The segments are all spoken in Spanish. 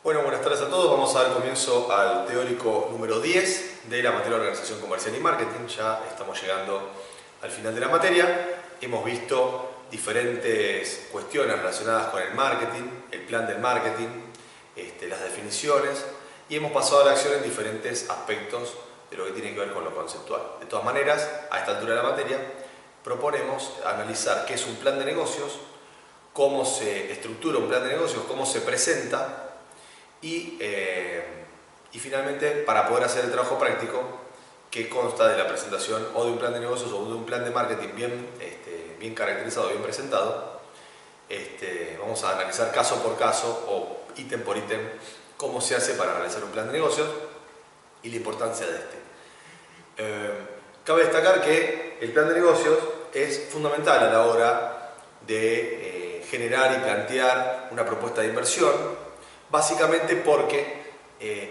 Bueno, buenas tardes a todos. Vamos a dar comienzo al teórico número 10 de la materia de Organización Comercial y Marketing. Ya estamos llegando al final de la materia. Hemos visto diferentes cuestiones relacionadas con el marketing, el plan del marketing, las definiciones, y hemos pasado a la acción en diferentes aspectos de lo que tiene que ver con lo conceptual. De todas maneras, a esta altura de la materia, proponemos analizar qué es un plan de negocios, cómo se estructura un plan de negocios, cómo se presenta, y finalmente, para poder hacer el trabajo práctico que consta de la presentación o de un plan de negocios o de un plan de marketing bien caracterizado, bien presentado, vamos a analizar caso por caso o ítem por ítem cómo se hace para realizar un plan de negocios y la importancia de Cabe destacar que el plan de negocios es fundamental a la hora de generar y plantear una propuesta de inversión, básicamente porque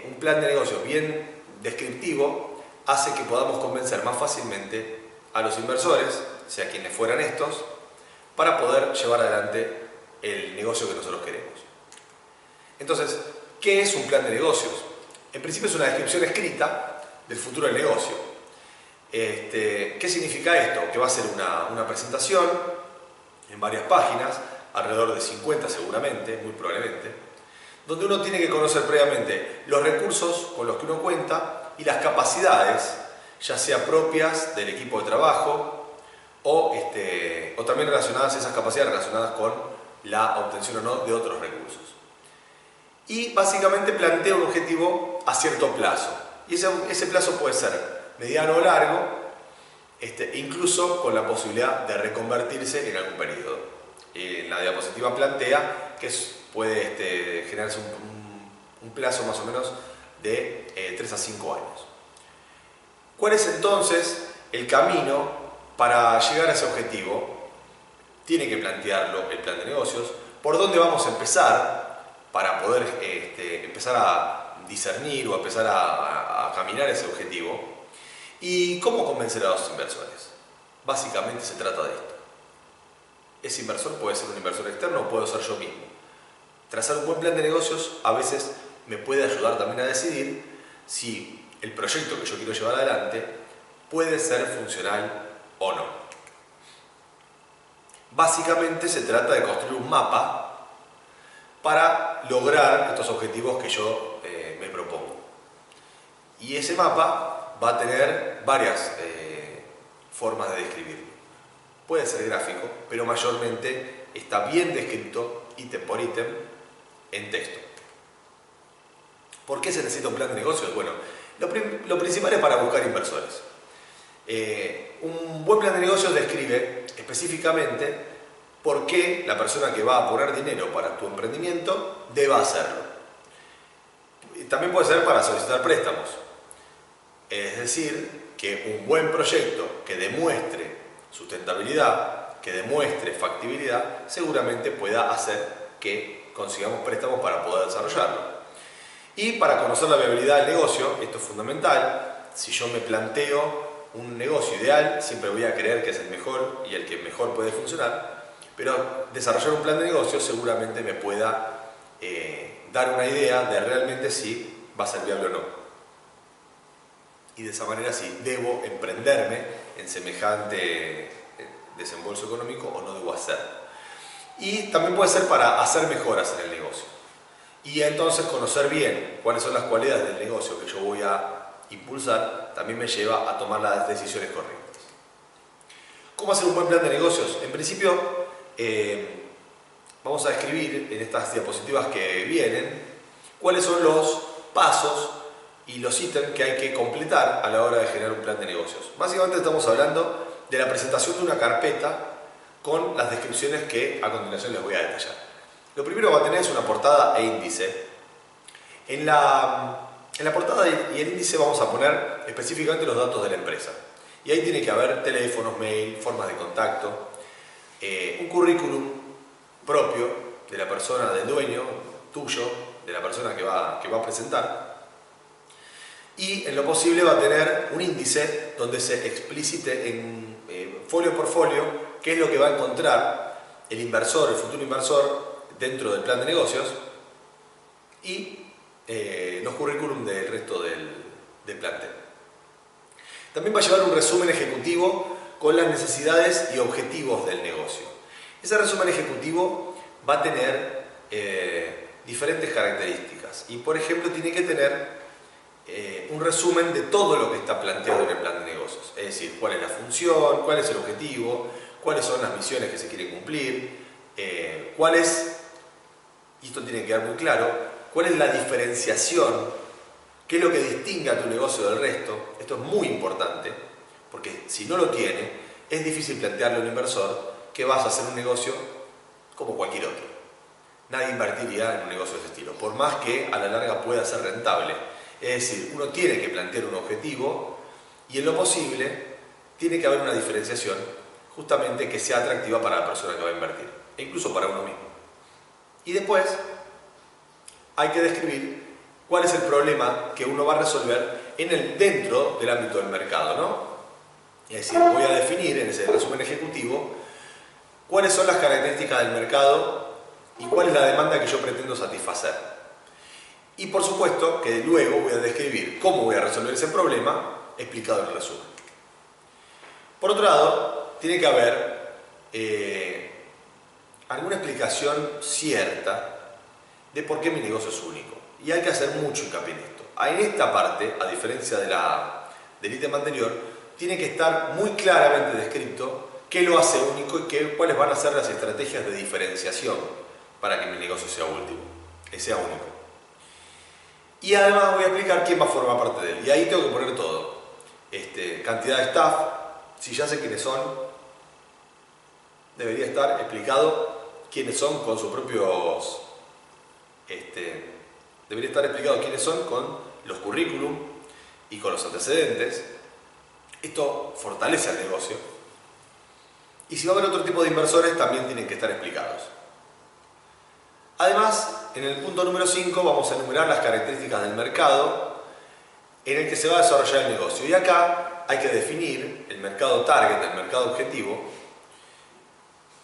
un plan de negocio bien descriptivo hace que podamos convencer más fácilmente a los inversores, sea quienes fueran estos, para poder llevar adelante el negocio que nosotros queremos. Entonces, ¿qué es un plan de negocios? En principio es una descripción escrita del futuro del negocio. ¿Qué significa esto? Que va a ser una presentación en varias páginas, alrededor de 50 seguramente, muy probablemente, donde uno tiene que conocer previamente los recursos con los que uno cuenta y las capacidades, ya sea propias del equipo de trabajo o también esas capacidades relacionadas con la obtención o no de otros recursos. Y básicamente plantea un objetivo a cierto plazo. Y ese plazo puede ser mediano o largo, incluso con la posibilidad de reconvertirse en algún periodo. En la diapositiva plantea que puede generarse un plazo más o menos de 3 a 5 años. ¿Cuál es entonces el camino para llegar a ese objetivo? Tiene que plantearlo el plan de negocios. ¿Por dónde vamos a empezar para poder empezar a discernir o empezar a caminar ese objetivo? ¿Y cómo convencer a los inversores? Básicamente se trata de esto. Ese inversor puede ser un inversor externo o puedo ser yo mismo. Trazar un buen plan de negocios a veces me puede ayudar también a decidir si el proyecto que yo quiero llevar adelante puede ser funcional o no. Básicamente se trata de construir un mapa para lograr estos objetivos que yo me propongo. Y ese mapa va a tener varias formas de describirlo. Puede ser gráfico, pero mayormente está bien descrito ítem por ítem en texto. ¿Por qué se necesita un plan de negocios? Bueno, lo principal es para buscar inversores. Un buen plan de negocios describe específicamente por qué la persona que va a poner dinero para tu emprendimiento debe hacerlo. También puede ser para solicitar préstamos. Es decir, que un buen proyecto que demuestre sustentabilidad, que demuestre factibilidad, seguramente pueda hacer que consigamos préstamos para poder desarrollarlo. Y para conocer la viabilidad del negocio, esto es fundamental. Si yo me planteo un negocio ideal, siempre voy a creer que es el mejor y el que mejor puede funcionar, pero desarrollar un plan de negocio seguramente me pueda dar una idea de realmente si va a ser viable o no. Y de esa manera sí debo emprenderme en semejante desembolso económico o no debo hacerlo. Y también puede ser para hacer mejoras en el negocio. Y entonces conocer bien cuáles son las cualidades del negocio que yo voy a impulsar también me lleva a tomar las decisiones correctas. ¿Cómo hacer un buen plan de negocios? En principio vamos a describir en estas diapositivas que vienen cuáles son los pasos y los ítems que hay que completar a la hora de generar un plan de negocios. Básicamente estamos hablando de la presentación de una carpeta con las descripciones que a continuación les voy a detallar. Lo primero que va a tener es una portada e índice. En la portada y el índice vamos a poner específicamente los datos de la empresa. Y ahí tiene que haber teléfonos, mail, formas de contacto, un currículum propio de la persona, del dueño, tuyo, de la persona que va a presentar. Y en lo posible va a tener un índice donde se explicite en folio por folio qué es lo que va a encontrar el inversor, el futuro inversor, dentro del plan de negocios y los currículum del resto del plantel. También va a llevar un resumen ejecutivo con las necesidades y objetivos del negocio. Ese resumen ejecutivo va a tener diferentes características y, por ejemplo, tiene que tener un resumen de todo lo que está planteado en el plan de negocios, es decir, cuál es la función, cuál es el objetivo, cuáles son las misiones que se quieren cumplir, cuál es, y esto tiene que quedar muy claro, cuál es la diferenciación, qué es lo que distingue a tu negocio del resto. Esto es muy importante, porque si no lo tiene, es difícil plantearle a un inversor que vas a hacer un negocio como cualquier otro. Nadie invertiría en un negocio de ese estilo, por más que a la larga pueda ser rentable. Es decir, uno tiene que plantear un objetivo y en lo posible tiene que haber una diferenciación justamente que sea atractiva para la persona que va a invertir, e incluso para uno mismo. Y después hay que describir cuál es el problema que uno va a resolver dentro del ámbito del mercado, ¿no? Es decir, voy a definir en ese resumen ejecutivo cuáles son las características del mercado y cuál es la demanda que yo pretendo satisfacer. Y por supuesto que luego voy a describir cómo voy a resolver ese problema explicado en el resumen. Por otro lado, tiene que haber alguna explicación cierta de por qué mi negocio es único. Y hay que hacer mucho hincapié en esto. En esta parte, a diferencia del ítem anterior, tiene que estar muy claramente descrito qué lo hace único y cuáles van a ser las estrategias de diferenciación para que mi negocio sea único. Y además voy a explicar quién va a formar parte de él. Y ahí tengo que poner todo. Cantidad de staff, si ya sé quiénes son, debería estar explicado quiénes son con sus propios... debería estar explicado quiénes son con los currículum y con los antecedentes. Esto fortalece al negocio. Y si va a haber otro tipo de inversores, también tienen que estar explicados. Además, en el punto número 5 vamos a enumerar las características del mercado en el que se va a desarrollar el negocio. Y acá hay que definir el mercado target, el mercado objetivo,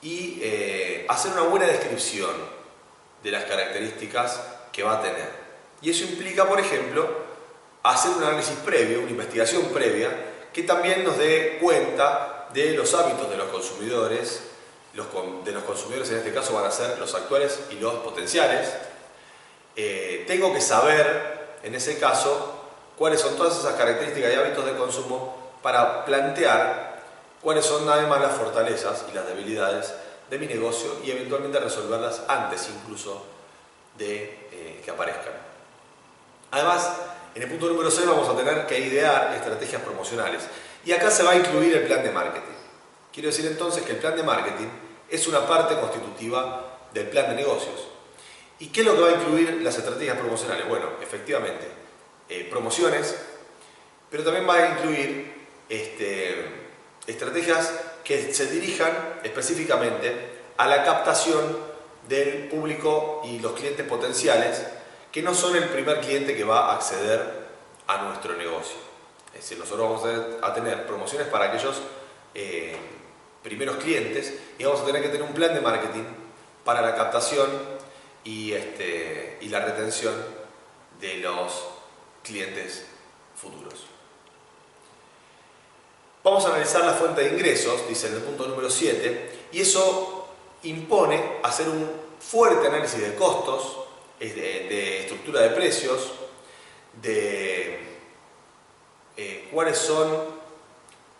y hacer una buena descripción de las características que va a tener. Y eso implica, por ejemplo, hacer un análisis previo, una investigación previa, que también nos dé cuenta de los hábitos de los consumidores. De los consumidores en este caso van a ser los actuales y los potenciales. Tengo que saber, en ese caso, cuáles son todas esas características y hábitos de consumo para plantear cuáles son además las fortalezas y las debilidades de mi negocio y eventualmente resolverlas antes incluso de que aparezcan. Además, en el punto número 6 vamos a tener que idear estrategias promocionales. Y acá se va a incluir el plan de marketing. Quiero decir entonces que el plan de marketing es una parte constitutiva del plan de negocios. ¿Y qué es lo que va a incluir las estrategias promocionales? Bueno, efectivamente, promociones, pero también va a incluir estrategias que se dirijan específicamente a la captación del público y los clientes potenciales que no son el primer cliente que va a acceder a nuestro negocio. Es decir, nosotros vamos a tener promociones para aquellos primeros clientes y vamos a tener que tener un plan de marketing para la captación y la retención de los clientes futuros. Vamos a analizar la fuente de ingresos, dice en el punto número 7, y eso impone hacer un fuerte análisis de costos, de estructura de precios, de cuáles son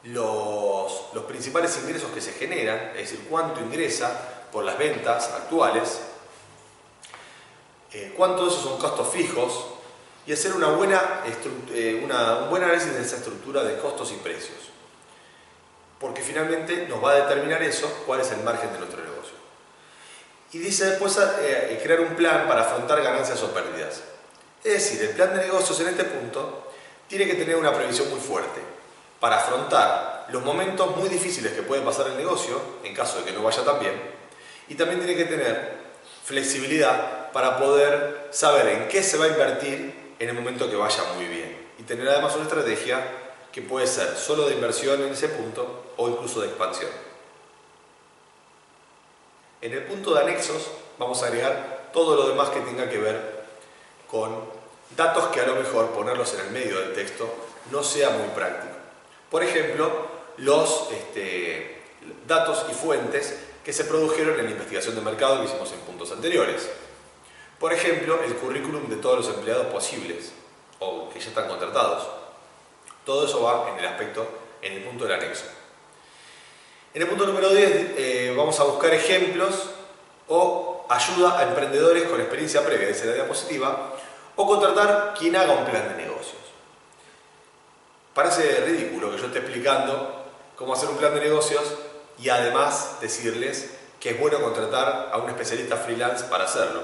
los principales ingresos que se generan, es decir, cuánto ingresa por las ventas actuales, cuánto de esos son costos fijos, y hacer un buen análisis de esa estructura de costos y precios. Porque finalmente nos va a determinar eso, cuál es el margen de nuestro negocio. Y dice después crear un plan para afrontar ganancias o pérdidas. Es decir, el plan de negocios en este punto tiene que tener una previsión muy fuerte para afrontar los momentos muy difíciles que puede pasar el negocio, en caso de que no vaya tan bien, y también tiene que tener flexibilidad para poder saber en qué se va a invertir en el momento que vaya muy bien. Y tener además una estrategia que puede ser solo de inversión en ese punto o incluso de expansión. En el punto de anexos vamos a agregar todo lo demás que tenga que ver con datos que a lo mejor ponerlos en el medio del texto no sea muy práctico. Por ejemplo, los datos y fuentes que se produjeron en la investigación de mercado que hicimos en puntos anteriores. Por ejemplo, el currículum de todos los empleados posibles o que ya están contratados. Todo eso va en el punto del anexo. En el punto número 10 vamos a buscar ejemplos o ayuda a emprendedores con experiencia previa, esa es la diapositiva, o contratar quien haga un plan de negocios. Parece ridículo que yo esté explicando cómo hacer un plan de negocios y además decirles que es bueno contratar a un especialista freelance para hacerlo.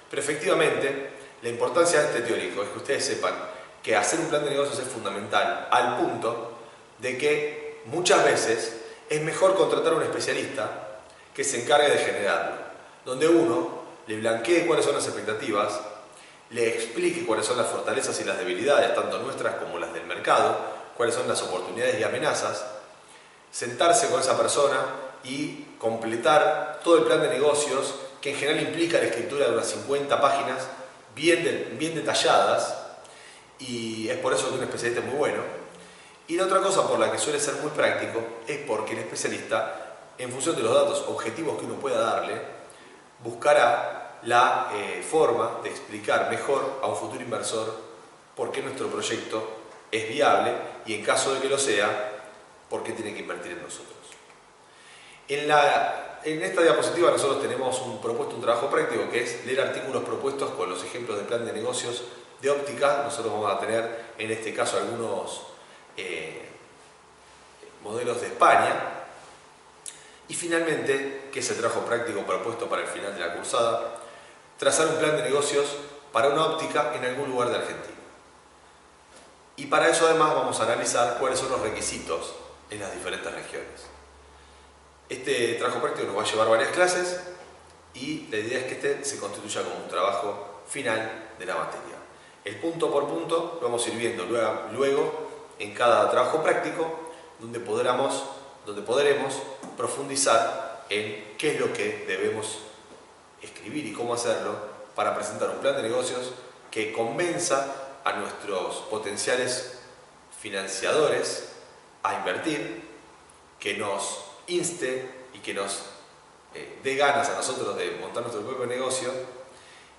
Pero efectivamente, la importancia de este teórico es que ustedes sepan que hacer un plan de negocios es fundamental, al punto de que muchas veces es mejor contratar a un especialista que se encargue de generarlo, donde uno le blanquee cuáles son las expectativas, le explique cuáles son las fortalezas y las debilidades, tanto nuestras como las del mercado, cuáles son las oportunidades y amenazas, sentarse con esa persona y completar todo el plan de negocios, que en general implica la escritura de unas 50 páginas bien detalladas, y es por eso que un especialista es muy bueno. Y la otra cosa por la que suele ser muy práctico es porque el especialista, en función de los datos objetivos que uno pueda darle, buscará la forma de explicar mejor a un futuro inversor por qué nuestro proyecto es viable y, en caso de que lo sea, por qué tiene que invertir en nosotros. En esta diapositiva nosotros tenemos propuesto un trabajo práctico que es leer artículos propuestos con los ejemplos de plan de negocios de óptica. Nosotros vamos a tener en este caso algunos modelos de España. Y finalmente, que es el trabajo práctico propuesto para el final de la cursada, trazar un plan de negocios para una óptica en algún lugar de Argentina. Y para eso además vamos a analizar cuáles son los requisitos en las diferentes regiones. Este trabajo práctico nos va a llevar varias clases y la idea es que este se constituya como un trabajo final de la materia. El punto por punto lo vamos a ir viendo luego en cada trabajo práctico, donde podremos profundizar en qué es lo que debemos escribir y cómo hacerlo para presentar un plan de negocios que convenza a nuestros potenciales financiadores a invertir, que nos inste y que nos dé ganas a nosotros de montar nuestro propio negocio,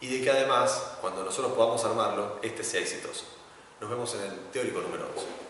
y de que además, cuando nosotros podamos armarlo, este sea exitoso. Nos vemos en el teórico número 11.